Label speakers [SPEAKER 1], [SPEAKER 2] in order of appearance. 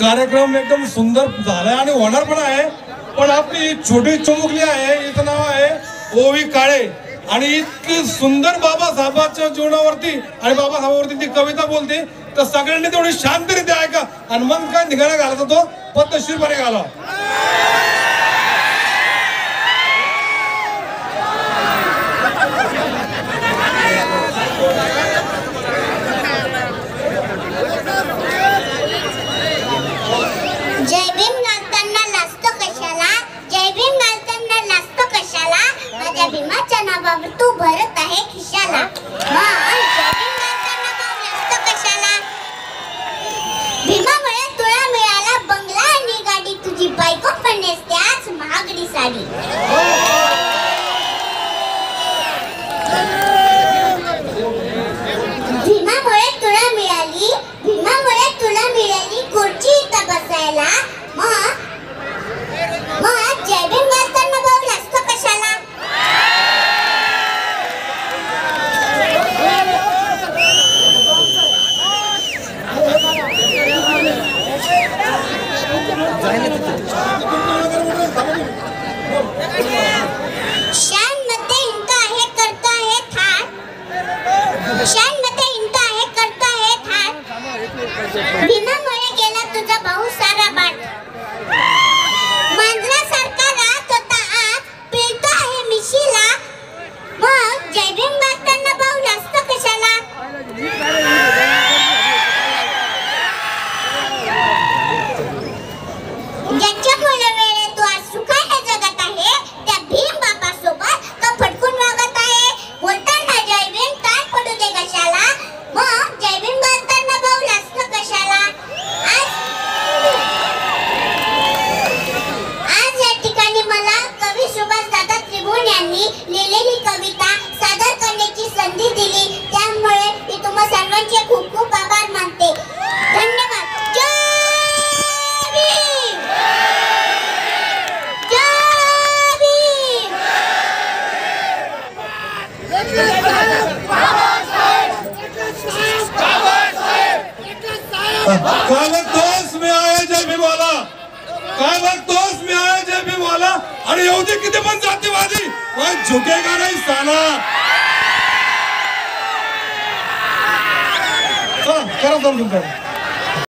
[SPEAKER 1] कार्यक्रम एकदम सुंदर झालाय आणि होणार पण आहे. पण आपली छोटी चिमुकली आहे, हिचं नाव आहे ओवी काळे आणि इतकी सुंदर बाबासाहेबांच्या जीवनावरती आणि बाबासाहेबांवरती ती कविता बोलते. तर सगळ्यांनी तेवढी शांतरित्या ऐका आणि मग काय निघाला घालायचा तो पद्धतशीरपणे घाला.
[SPEAKER 2] जय भीम घालताना लाजतो कशाला, जय भीम घालताना लाजतो कशाला, माझ्या भीमाच्या नावावर तू भरत आहे खिशाला. जय भीम घालताना भाऊ लाजतो कशाला, भीमामुळे तुला मिळाला बंगला आणि गाडी, तुझी बायको पण नेसते आज महागडी साडी. भीमामुळे तुला मिळाली खुर्ची इथं बसायला. मग जय भीम घालताना भाऊ लाजतो कशाला. शानमध्ये इंट आहे करता आहे थाट, शानमध्ये इंट आहे करता आहे थाट, भीमामुळे गेला तुझा भाऊ सारा बाट. मांजरासारखा राहत होता आत, पिळतो आहे मिशीला. मग जय भीम घालताना भाऊ लाजतो कशाला. ज्याच्यामुळे वेळेत तू आज सुखाने जगत आहे, त्या भीम बापासोबत तो फटकून वागत आहे. बोलताना जय भीम काय पडू दे कशाला. मग जय भीम घालताना भाऊ लाजतो कशाला. आज या ठिकाणी मला कवी सुभाषदादा त्रिभुवन यांनी लिहिलेली कविता सादर करण्याची संधी दिली, त्यामुळे मी तुम्हा सर्वांचे खूप खूप आभार मानते. धन्यवाद. जय भीम, जय भीम.
[SPEAKER 1] काय बघतोस मी आहे जय भीमवाला, काय बघतोस मी आहे जय भीमवाला. आणि येऊ दे किती पण जातीवादी, पण झुकेगा नाही साला. चला करा तुमचं.